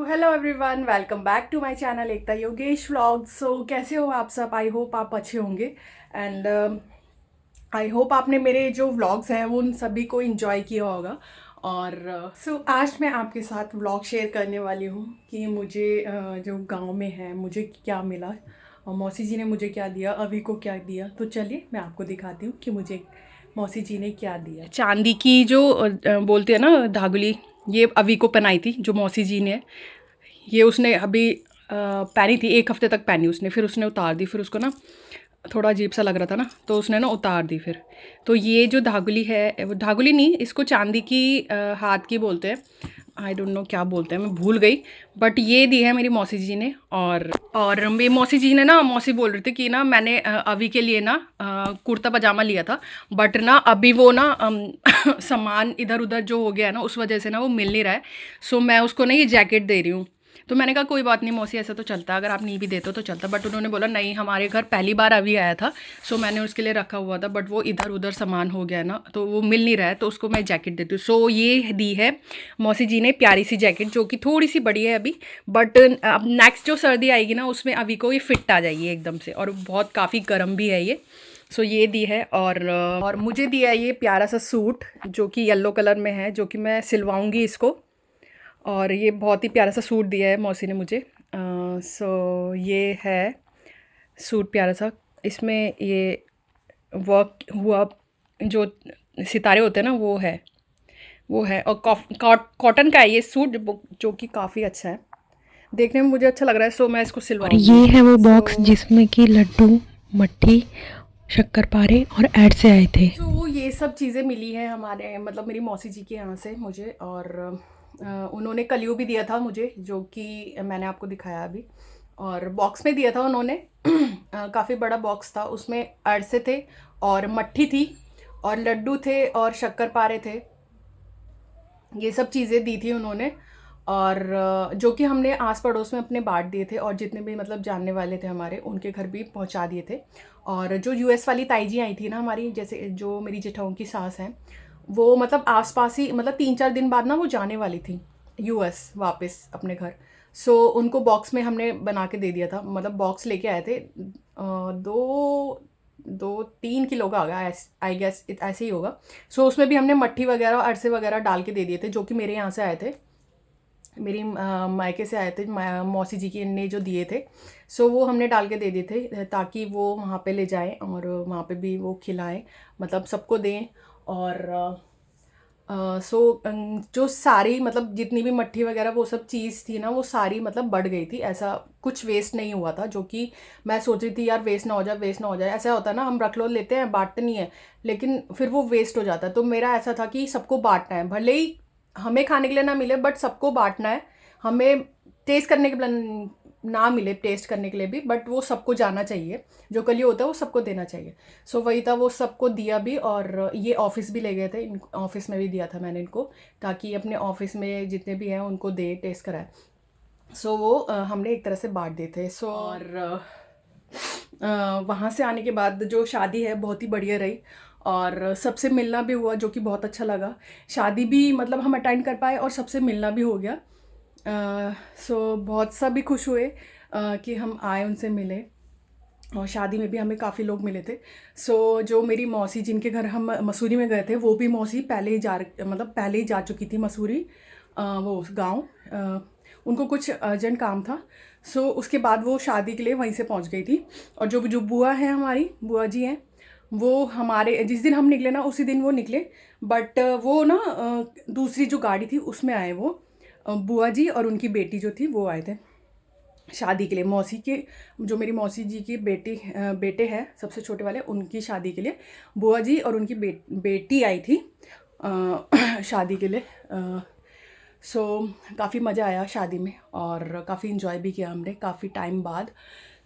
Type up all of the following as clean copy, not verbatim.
Hello everyone, welcome back to my channel Ekta Yogesh vlog. So कैसे हो आप सब? आई होप आप अच्छे होंगे एंड आई होप आपने मेरे जो व्लॉग्स हैं वो उन सभी को एंजॉय किया होगा। और आज मैं आपके साथ व्लॉग शेयर करने वाली हूँ कि मुझे जो गांव में है मुझे क्या मिला और मौसी जी ने मुझे क्या दिया, अभी को क्या दिया। तो चलिए मैं आपको दिखाती हूँ कि मुझे मौसी जी ने क्या दिया। चांदी की जो बोलते हैं ना धागुली, ये अभी को पहनाई थी जो मौसी जी ने। ये उसने अभी पहनी थी, 1 हफ्ते तक पहनी उसने, फिर उसने उतार दी। फिर उसको ना थोड़ा अजीब सा लग रहा था ना, तो उसने ना उतार दी फिर। तो ये जो धागुली है, वो धागुली नहीं, इसको चांदी की हाथ की बोलते हैं। आई डोंट नो क्या बोलते हैं, मैं भूल गई। बट ये दी है मेरी मौसी जी ने। और मेरी मौसी जी ने ना, मौसी बोल रही थी कि ना मैंने अभी के लिए ना कुर्ता पजामा लिया था, बट ना अभी वो ना सामान इधर उधर जो हो गया है ना, उस वजह से ना वो मिल नहीं रहा है। सो मैं उसको ना ये जैकेट दे रही हूँ। तो मैंने कहा कोई बात नहीं मौसी, ऐसा तो चलता है, अगर आप नहीं भी देते तो चलता। बट उन्होंने बोला नहीं, हमारे घर पहली बार अभी आया था, सो मैंने उसके लिए रखा हुआ था, बट वो इधर उधर सामान हो गया ना, तो वो मिल नहीं रहा है, तो उसको मैं जैकेट देती हूँ। सो ये दी है मौसी जी ने प्यारी सी जैकेट, जो कि थोड़ी सी बड़ी है अभी, बट अब नेक्स्ट जो सर्दी आएगी ना उसमें अभी को ये फिट आ जाएगी एकदम से, और बहुत काफ़ी गर्म भी है ये। सो ये दी है। और मुझे दिया है ये प्यारा सा सूट जो कि येलो कलर में है, जो कि मैं सिलवाऊंगी इसको। और ये बहुत ही प्यारा सा सूट दिया है मौसी ने मुझे। सो ये है सूट प्यारा सा, इसमें ये वर्क हुआ जो सितारे होते हैं ना, वो है। और कॉटन का है ये सूट, जो कि काफ़ी अच्छा है, देखने में मुझे अच्छा लग रहा है। सो मैं इसको और ये सिलवाऊंगी। है वो बॉक्स सो जिसमें कि लड्डू, मट्ठी, शक्करपारे और ऐड से आए थे। सो ये सब चीज़ें मिली हैं हमारे, मतलब मेरी मौसी जी के यहाँ से मुझे। और उन्होंने कलियो भी दिया था मुझे, जो कि मैंने आपको दिखाया अभी। और बॉक्स में दिया था उन्होंने काफ़ी बड़ा बॉक्स था, उसमें अरसे थे और मट्ठी थी और लड्डू थे और शक्करपारे थे। ये सब चीज़ें दी थी उन्होंने। और जो कि हमने आस पड़ोस में अपने बांट दिए थे, और जितने भी मतलब जानने वाले थे हमारे, उनके घर भी पहुंचा दिए थे। और जो यूएस वाली ताई जी आई थी ना हमारी, जैसे जो मेरी जेठाऊ की सास हैं, वो मतलब आसपास ही, मतलब 3-4 दिन बाद ना वो जाने वाली थी यूएस वापस अपने घर। सो उनको बॉक्स में हमने बना के दे दिया था, मतलब बॉक्स लेके आए थे। 2-3 किलो का होगा, आई गेस ऐसे ही होगा। सो उसमें भी हमने मट्ठी वगैरह अरसे वगैरह डाल के दे दिए थे, जो कि मेरे यहाँ से आए थे, मेरी मायके से आए थे, मौसी जी की ने जो दिए थे। सो वो हमने डाल के दे दिए थे, ताकि वो वहाँ पे ले जाएं और वहाँ पे भी वो खिलाएं, मतलब सबको दें। और सो जो सारी मतलब जितनी भी मट्ठी वगैरह वो सब चीज़ थी ना, वो सारी मतलब बढ़ गई थी, ऐसा कुछ वेस्ट नहीं हुआ था। जो कि मैं सोच रही थी यार वेस्ट ना हो जाए, वेस्ट ना हो जाए। ऐसा होता है ना, हम रख लो लेते हैं, बांटते नहीं है, लेकिन फिर वो वेस्ट हो जाता है। तो मेरा ऐसा था कि सबको बांटना है, भले ही हमें खाने के लिए ना मिले, बट सबको बांटना है। हमें टेस्ट करने के ना मिले, टेस्ट करने के लिए भी, बट वो सबको जाना चाहिए, जो कल होता है वो सबको देना चाहिए। सो वही था, वो सबको दिया भी। और ये ऑफिस भी ले गए थे, इन ऑफिस में भी दिया था मैंने इनको, ताकि अपने ऑफिस में जितने भी हैं उनको दे, टेस्ट कराए। सो वो हमने एक तरह से बांट दिए थे। सो और वहाँ से आने के बाद जो शादी है बहुत ही बढ़िया रही, और सबसे मिलना भी हुआ, जो कि बहुत अच्छा लगा। शादी भी मतलब हम अटेंड कर पाए और सबसे मिलना भी हो गया। सो बहुत सा भी खुश हुए कि हम आए, उनसे मिले। और शादी में भी हमें काफ़ी लोग मिले थे। सो जो मेरी मौसी जिनके घर हम मसूरी में गए थे, वो भी मौसी पहले ही मतलब पहले ही जा चुकी थी मसूरी, वो गांव। उनको कुछ अर्जेंट काम था। सो उसके बाद वो शादी के लिए वहीं से पहुंच गई थी। और जो जो बुआ है, हमारी बुआ जी हैं, वो हमारे जिस दिन हम निकले ना उसी दिन वो निकले। बट वो ना दूसरी जो गाड़ी थी उसमें आए वो, बुआ जी और उनकी बेटी जो थी वो आए थे शादी के लिए। मौसी के, जो मेरी मौसी जी की बेटे हैं सबसे छोटे वाले, उनकी शादी के लिए बुआ जी और उनकी बेटी आई थी शादी के लिए। सो काफ़ी मज़ा आया शादी में, और काफ़ी इन्जॉय भी किया हमने काफ़ी टाइम बाद।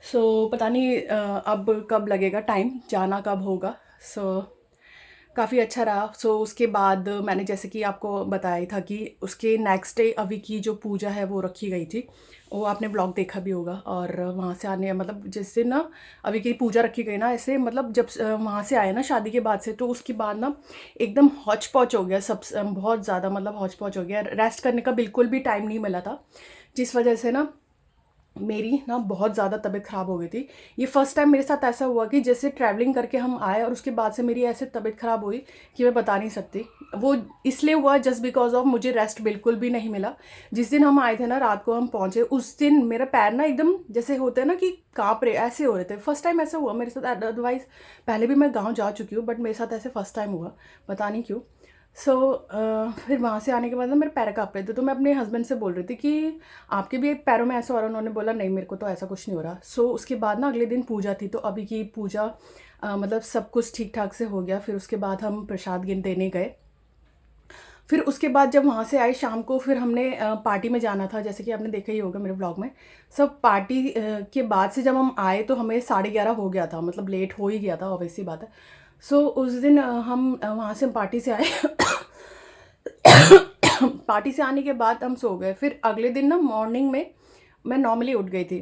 सो पता नहीं अब कब लगेगा टाइम, जाना कब होगा। सो काफ़ी अच्छा रहा। सो उसके बाद मैंने जैसे कि आपको बताया ही था कि उसके नेक्स्ट डे अभी की जो पूजा है वो रखी गई थी, वो आपने ब्लॉग देखा भी होगा। और वहाँ से आने मतलब जिस दिन ना अभी की पूजा रखी गई ना, ऐसे मतलब जब वहाँ से आए ना शादी के बाद से, तो उसके बाद ना एकदम हौच पौच हो गया सब, बहुत ज़्यादा मतलब हौच पौच हो गया। रेस्ट करने का बिल्कुल भी टाइम नहीं मिला था, जिस वजह से ना मेरी ना बहुत ज़्यादा तबीयत ख़राब हो गई थी। ये फ़र्स्ट टाइम मेरे साथ ऐसा हुआ कि जैसे ट्रैवलिंग करके हम आए और उसके बाद से मेरी ऐसे तबीयत ख़राब हुई कि मैं बता नहीं सकती। वो इसलिए हुआ जस्ट बिकॉज़ ऑफ मुझे रेस्ट बिल्कुल भी नहीं मिला। जिस दिन हम आए थे ना, रात को हम पहुँचे, उस दिन मेरा पैर ना एकदम जैसे होते हैं ना कि काँप रहे, ऐसे हो रहे थे। फ़र्स्ट टाइम ऐसा हुआ मेरे साथ, अदरवाइज़ पहले भी मैं गाँव जा चुकी हूँ, बट मेरे साथ ऐसे फ़र्स्ट टाइम हुआ, पता नहीं क्यों। सो फिर वहाँ से आने के बाद ना मेरे पैर काँप रहे थे, तो मैं अपने हस्बैंड से बोल रही थी कि आपके भी पैरों में ऐसा हो रहा है? उन्होंने बोला नहीं, मेरे को तो ऐसा कुछ नहीं हो रहा। सो उसके बाद ना अगले दिन पूजा थी, तो अभी की पूजा मतलब सब कुछ ठीक ठाक से हो गया। फिर उसके बाद हम प्रसाद देने गए। फिर उसके बाद जब वहाँ से आए शाम को, फिर हमने पार्टी में जाना था, जैसे कि आपने देखा ही होगा मेरे ब्लॉग में। सब पार्टी के बाद से जब हम आए तो हमें 11:30 हो गया था, मतलब लेट हो ही गया था, ऑब्वियस सी बात है। सो उस दिन हम वहाँ से पार्टी से आए पार्टी से आने के बाद हम सो गए। फिर अगले दिन ना मॉर्निंग में मैं नॉर्मली उठ गई थी,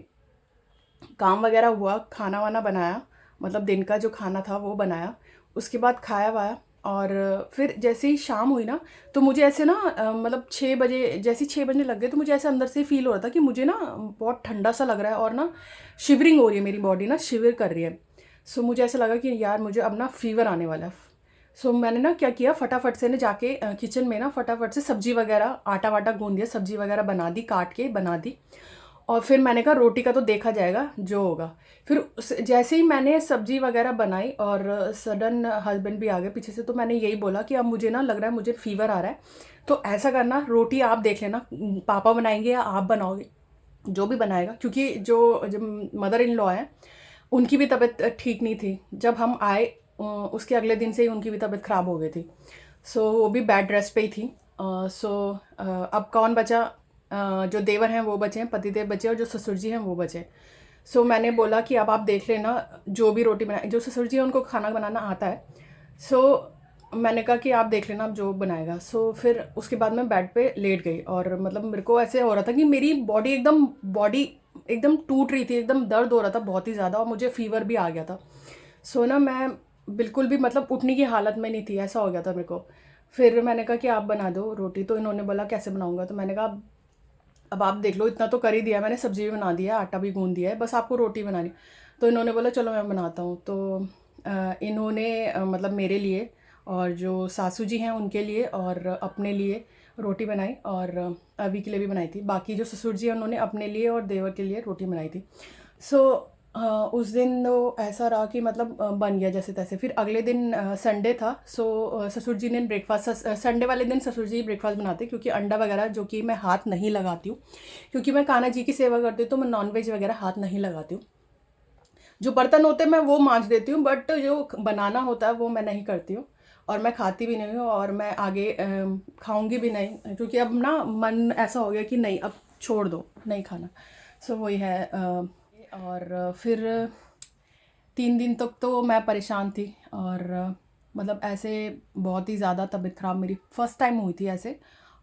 काम वगैरह हुआ, खाना वाना बनाया, मतलब दिन का जो खाना था वो बनाया, उसके बाद खाया वाया। और फिर जैसे ही शाम हुई ना, तो मुझे ऐसे ना मतलब 6 बजे, जैसे ही 6 बजने लग गए, तो मुझे ऐसे अंदर से फील हो रहा था कि मुझे ना बहुत ठंडा सा लग रहा है और ना शिवरिंग हो रही है, मेरी बॉडी ना शिवर कर रही है। सो मुझे ऐसा लगा कि यार मुझे अब ना फीवर आने वाला है। सो मैंने ना क्या किया, फटाफट से ना जाके किचन में ना फटाफट से सब्जी वगैरह आटा वाटा गूंद दिया, सब्जी वगैरह बना दी, काट के बना दी। और फिर मैंने कहा रोटी का तो देखा जाएगा जो होगा। फिर जैसे ही मैंने सब्जी वगैरह बनाई और सडन हस्बैंड भी आ गए पीछे से, तो मैंने यही बोला कि अब मुझे ना लग रहा है मुझे फीवर आ रहा है, तो ऐसा करना रोटी आप देख लेना, पापा बनाएंगे या आप बनाओगे, जो भी बनाएगा। क्योंकि जो जब मदर इन लॉ हैं उनकी भी तबीयत ठीक नहीं थी, जब हम आए उसके अगले दिन से ही उनकी भी तबीयत ख़राब हो गई थी। सो वो भी बेड रेस्ट पे ही थी। सो अब कौन बचा, जो देवर हैं वो बचे हैं, पतिदेव बचे, और जो ससुर जी हैं वो बचे। सो मैंने बोला कि अब आप देख लेना, जो भी रोटी बनाए, जो ससुर जी हैं उनको खाना बनाना आता है। सो मैंने कहा कि आप देख लेना आप जो बनाएगा। सो फिर उसके बाद मैं बेड पे लेट गई, और मतलब मेरे को ऐसे हो रहा था कि मेरी बॉडी एकदम टूट रही थी, एकदम दर्द हो रहा था बहुत ही ज़्यादा, और मुझे फ़ीवर भी आ गया था। सो ना मैं बिल्कुल भी मतलब उठने की हालत में नहीं थी, ऐसा हो गया था मेरे को। फिर मैंने कहा कि आप बना दो रोटी, तो इन्होंने बोला कैसे बनाऊंगा, तो मैंने कहा अब आप देख लो, इतना तो कर ही दिया मैंने, सब्ज़ी भी बना दिया, आटा भी गूँध दिया है, बस आपको रोटी बनानी। तो इन्होंने बोला चलो मैं बनाता हूँ। तो इन्होंने मतलब मेरे लिए और जो सासू जी हैं उनके लिए और अपने लिए रोटी बनाई, और अभी के लिए भी बनाई थी। बाकी जो ससुर जी हैं उन्होंने अपने लिए और देवर के लिए रोटी बनाई थी। सो उस दिन तो ऐसा रहा कि मतलब बन गया जैसे तैसे। फिर अगले दिन संडे था। सो ससुर जी ने ब्रेकफास्ट, संडे वाले दिन ससुर जी ब्रेकफास्ट बनाते, क्योंकि अंडा वगैरह जो कि मैं हाथ नहीं लगाती हूँ, क्योंकि मैं कान्हा जी की सेवा करती हूँ, तो मैं नॉनवेज वगैरह हाथ नहीं लगाती हूँ। जो बर्तन होते हैं मैं वो मांज देती हूँ, बट जो बनाना होता है वो मैं नहीं करती हूँ, और मैं खाती भी नहीं हूँ, और मैं आगे खाऊंगी भी नहीं, क्योंकि अब ना मन ऐसा हो गया कि नहीं अब छोड़ दो, नहीं खाना। सो वही है। और फिर 3 दिन तक तो मैं परेशान थी, और मतलब ऐसे बहुत ही ज़्यादा तबीयत ख़राब मेरी फ़र्स्ट टाइम हुई थी ऐसे।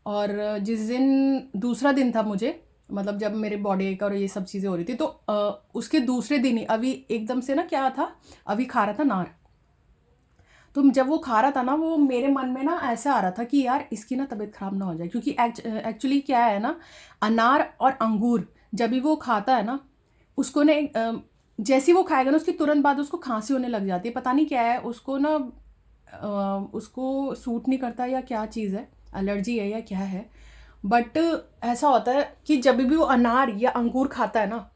और जिस दिन दूसरा दिन था मुझे, मतलब जब मेरे बॉडी एक और ये सब चीज़ें हो रही थी, तो उसके दूसरे दिन ही अभी एकदम से ना क्या था, अभी खा रहा था नार। तो जब वो खा रहा था ना, वो मेरे मन में ना ऐसा आ रहा था कि यार इसकी ना तबीयत ख़राब ना हो जाए, क्योंकि एक्चुअली क्या है ना, अनार और अंगूर जब भी वो खाता है ना, उसको ना जैसे ही वो खाएगा ना उसके तुरंत बाद उसको खांसी होने लग जाती है। पता नहीं क्या है उसको ना, उसको सूट नहीं करता या क्या चीज़ है, एलर्जी है या क्या है। बट ऐसा होता है कि जब भी वो अनार या अंगूर खाता है ना,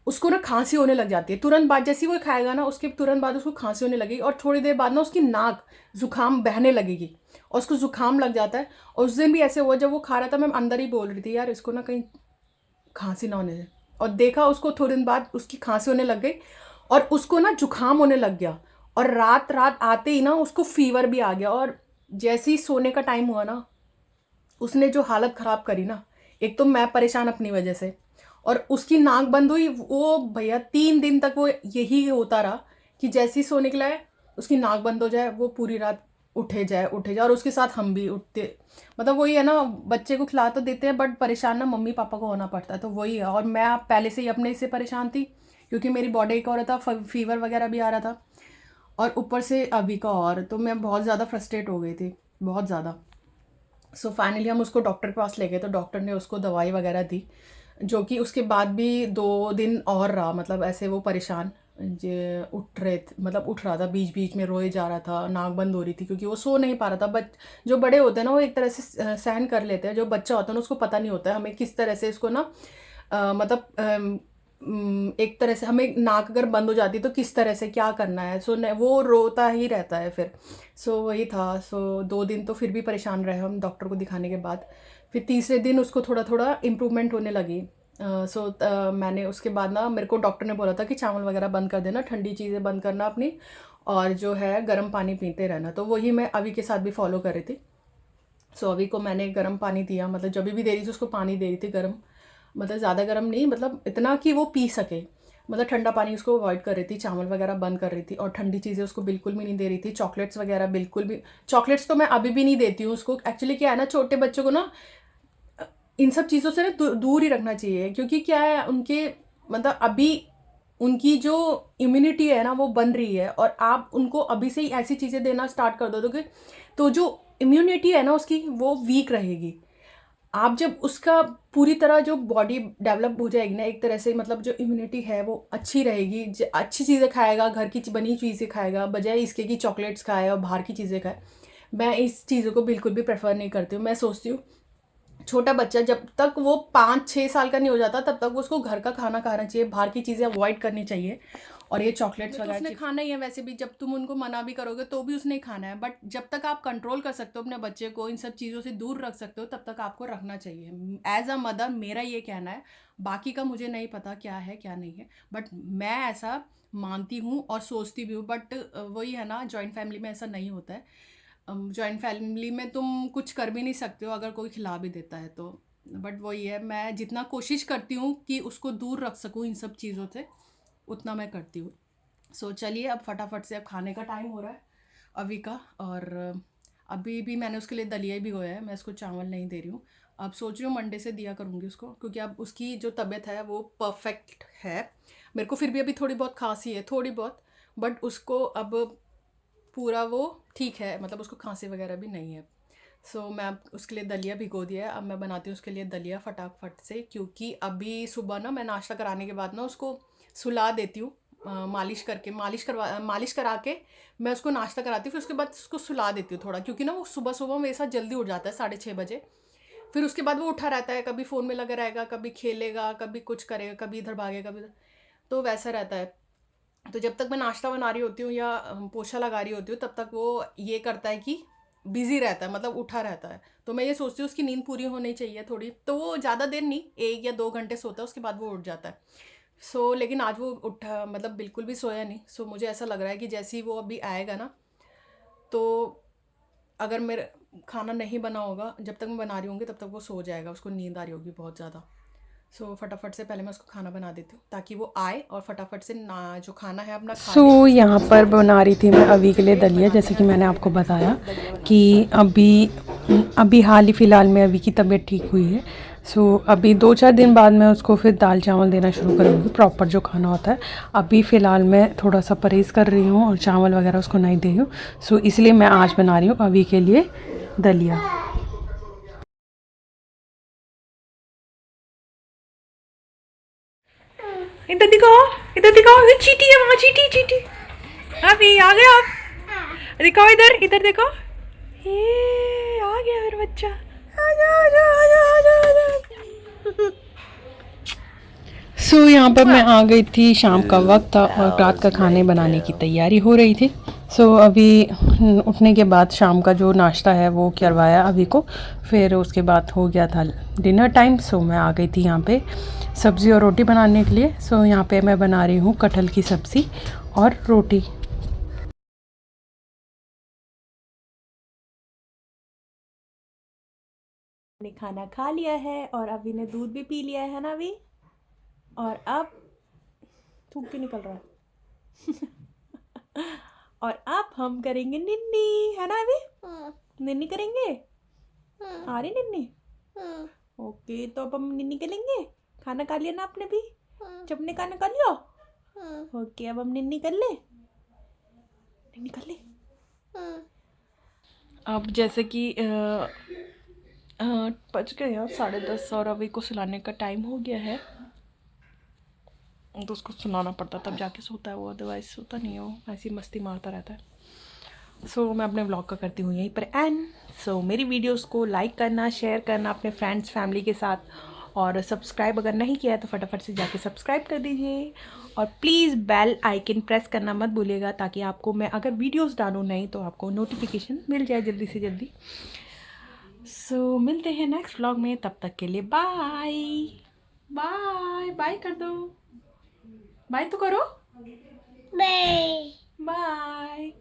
उसको ना खांसी होने लग जाती है तुरंत बाद। जैसे ही वो खाएगा ना उसके तुरंत बाद उसको खांसी होने लगेगी, और थोड़ी देर बाद ना उसकी नाक जुकाम बहने लगेगी, और उसको जुकाम लग जाता है। और उस दिन भी ऐसे हुआ, जब वो खा रहा था मैं अंदर ही बोल रही थी यार इसको ना कहीं खांसी ना होने दे, और देखा उसको थोड़ी दिन बाद उसकी खांसी होने लग गई, और उसको ना जुकाम होने लग गया, और रात रात आते ही ना उसको फीवर भी आ गया। और जैसे ही सोने का टाइम हुआ ना, उसने जो हालत ख़राब करी ना, एक तो मैं परेशान अपनी वजह से, और उसकी नाक बंद हुई। वो भैया 3 दिन तक वो यही होता रहा कि जैसे ही सोने के लिए उसकी नाक बंद हो जाए, वो पूरी रात उठे जाए और उसके साथ हम भी उठते, मतलब वही है ना, बच्चे को खिला तो देते हैं बट परेशान ना मम्मी पापा को होना पड़ता है, तो वही है। और मैं पहले से ही अपने से परेशान थी क्योंकि मेरी बॉडी एक हो रहा था, फीवर वगैरह भी आ रहा था, और ऊपर से अभी का और, तो मैं बहुत ज़्यादा फ्रस्ट्रेट हो गई थी, बहुत ज़्यादा। सो फाइनली हम उसको डॉक्टर के पास ले गए, तो डॉक्टर ने उसको दवाई वगैरह दी, जो कि उसके बाद भी 2 दिन और रहा, मतलब ऐसे वो परेशान जे उठ रहे थे, मतलब उठ रहा था, बीच बीच में रोए जा रहा था, नाक बंद हो रही थी क्योंकि वो सो नहीं पा रहा था। बट जो बड़े होते हैं ना वो एक तरह से सहन कर लेते हैं, जो बच्चा होता है ना उसको पता नहीं होता है हमें किस तरह से इसको ना मतलब एक तरह से हमें नाक अगर बंद हो जाती है तो किस तरह से क्या करना है। सो वो रोता ही रहता है फिर। सो वही था। सो 2 दिन तो फिर भी परेशान रहे हम डॉक्टर को दिखाने के बाद। फिर तीसरे दिन उसको थोड़ा थोड़ा इम्प्रूवमेंट होने लगी। मैंने उसके बाद ना, मेरे को डॉक्टर ने बोला था कि चावल वगैरह बंद कर देना, ठंडी चीज़ें बंद करना अपनी, और जो है गर्म पानी पीते रहना। तो वही मैं अभी के साथ भी फॉलो कर रही थी। सो अभी को मैंने गर्म पानी दिया, मतलब जब भी दे रही थी उसको पानी दे रही थी गर्म, मतलब ज़्यादा गर्म नहीं, मतलब इतना कि वो पी सके, मतलब ठंडा पानी उसको अवॉइड कर रही थी, चावल वगैरह बंद कर रही थी, और ठंडी चीज़ें उसको बिल्कुल भी नहीं दे रही थी, चॉकलेट्स वगैरह बिल्कुल भी। चॉकलेट्स तो मैं अभी भी नहीं देती हूँ उसको। एक्चुअली क्या है ना, छोटे बच्चों को ना इन सब चीज़ों से ना दूर ही रखना चाहिए, क्योंकि क्या है उनके, मतलब अभी उनकी जो इम्यूनिटी है ना वो बन रही है, और आप उनको अभी से ही ऐसी चीज़ें देना स्टार्ट कर दोगे तो जो इम्यूनिटी है ना उसकी वो वीक रहेगी। आप जब उसका पूरी तरह जो बॉडी डेवलप हो जाएगी ना एक तरह से, मतलब जो इम्यूनिटी है वो अच्छी रहेगी, अच्छी चीज़ें खाएगा, घर की बनी चीज़ें खाएगा, बजाय इसके कि चॉकलेट्स खाए और बाहर की चीज़ें खाए। मैं इस चीज़ों को बिल्कुल भी प्रेफर नहीं करती हूँ। मैं सोचती हूँ छोटा बच्चा जब तक वो 5-6 साल का नहीं हो जाता तब तक उसको घर का खाना खाना चाहिए, बाहर की चीज़ें अवॉइड करनी चाहिए। और ये चॉकलेट्स वगैरह तो उसने खाना ही है वैसे भी, जब तुम उनको मना भी करोगे तो भी उसने खाना है, बट जब तक आप कंट्रोल कर सकते हो अपने बच्चे को, इन सब चीज़ों से दूर रख सकते हो, तब तक आपको रखना चाहिए। एज अ मदर मेरा ये कहना है, बाकी का मुझे नहीं पता क्या है क्या नहीं है, बट मैं ऐसा मानती हूँ और सोचती भी हूँ। बट वही है ना, जॉइंट फैमिली में ऐसा नहीं होता है। जॉइंट फैमिली में तुम कुछ कर भी नहीं सकते हो अगर कोई खिला भी देता है तो। बट वही है, मैं जितना कोशिश करती हूँ कि उसको दूर रख सकूँ इन सब चीज़ों से, उतना मैं करती हूँ। सो चलिए अब फटाफट से अब खाने का टाइम हो रहा है अभी का। और अभी भी मैंने उसके लिए दलिया ही भिगोया है, मैं इसको चावल नहीं दे रही हूँ। अब सोच रही हूँ मंडे से दिया करूँगी उसको, क्योंकि अब उसकी जो तबीयत है वो परफेक्ट है। मेरे को फिर भी अभी थोड़ी बहुत खांसी है, थोड़ी बहुत, बट उसको अब पूरा वो ठीक है, मतलब उसको खांसी वगैरह भी नहीं है। सो मैं अब उसके लिए दलिया भिगो दिया है, अब मैं बनाती हूँ उसके लिए दलिया फटाफट से, क्योंकि अभी सुबह ना मैं नाश्ता कराने के बाद ना उसको सुला देती हूँ, मालिश करके, मालिश करा के मैं उसको नाश्ता कराती हूँ, फिर उसके बाद उसको सुला देती हूँ थोड़ा, क्योंकि ना वो सुबह सुबह मेरे साथ जल्दी उठ जाता है 6:30 बजे। फिर उसके बाद वो उठा रहता है, कभी फ़ोन में लगा रहेगा, कभी खेलेगा, कभी कुछ करेगा, कभी इधर भागेगा, कभी इधर, तो वैसा रहता है। तो जब तक मैं नाश्ता बना रही होती हूँ या पोछा लगा रही होती हूँ तब तक वो ये करता है कि बिजी रहता है, मतलब उठा रहता है। तो मैं ये सोचती हूँ उसकी नींद पूरी होनी चाहिए थोड़ी, तो वो ज़्यादा देर नहीं, 1 या 2 घंटे सोता है, उसके बाद वो उठ जाता है। लेकिन आज वो उठा, मतलब बिल्कुल भी सोया नहीं। मुझे ऐसा लग रहा है कि जैसे ही वो अभी आएगा ना, तो अगर मेरा खाना नहीं बना होगा जब तक मैं बना रही होंगी तब तक वो सो जाएगा, उसको नींद आ रही होगी बहुत ज़्यादा। फटाफट से पहले मैं उसको खाना बना देती हूँ ताकि वो आए और फटाफट से ना जो खाना है अपना खा सो ले, उसके यहाँ बाद पर सो बना रही थी मैं अभी के लिए जाए। दलिया, बनाते जैसे कि हैं मैंने फिर आपको बताया दलिया कि बनाते हैं। अभी हाल ही फ़िलहाल में अभी की तबीयत ठीक हुई है। सो अभी 2-4 दिन बाद मैं उसको फिर दाल चावल देना शुरू करूँगी, प्रॉपर जो खाना होता है। अभी फ़िलहाल मैं थोड़ा सा परहेज़ कर रही हूँ और चावल वगैरह उसको नहीं दे रही हूँ। सो इसलिए मैं आज बना रही हूँ अभी के लिए दलिया। इधर दिखाओ, इधर दिखाओ, ये चींटी है, वहाँ चींटी चींटी। अभी आ गया आप, दिखाओ इधर, इधर देखो, ये आ गया मेरा बच्चा। आजा आजा आजा आजा आजा। सो यहाँ पर मैं आ गई थी, शाम का वक्त था और रात का खाने बनाने की तैयारी हो रही थी। अभी उठने के बाद शाम का जो नाश्ता है वो करवाया अभी को, फिर उसके बाद हो गया था डिनर टाइम। मैं आ गई थी यहाँ पे सब्ज़ी और रोटी बनाने के लिए। यहाँ पे मैं बना रही हूँ कटहल की सब्ज़ी और रोटी। ने खाना खा लिया है और अभी ने दूध भी पी लिया है ना अभी। और अब थूक क्यों निकल रहा है? और अब हम करेंगे निन्नी, है ना अभी? निन्नी करेंगे? आ रही निन्नी? ओके, तो अब हम निन्नी करेंगे। खाना खा लिया ना आपने भी? सबने खाना खा लिया? ओके, अब हम निन्नी कर ले। निन्नी कर ले। अब जैसे कि बज गए यार 10:30 और अभी को सुलाने का टाइम हो गया है, तो उसको सुनाना पड़ता तब जाके सोता है वो, अदरवाइज सोता नहीं है वो, ऐसी मस्ती मारता रहता है। सो मैं अपने व्लॉग का करती हूँ यहीं पर एंड। सो मेरी वीडियोस को लाइक करना, शेयर करना अपने फ्रेंड्स फैमिली के साथ, और सब्सक्राइब अगर नहीं किया है तो फटाफट से जाके सब्सक्राइब कर दीजिए, और प्लीज़ बेल आइकन प्रेस करना मत भूलिएगा, ताकि आपको मैं अगर वीडियोस डालूँ नहीं तो आपको नोटिफिकेशन मिल जाए जल्दी से जल्दी। सो मिलते हैं नेक्स्ट व्लॉग में, तब तक के लिए बाय बाय। बाय कर दो, बाय तो करो, बाय बाय।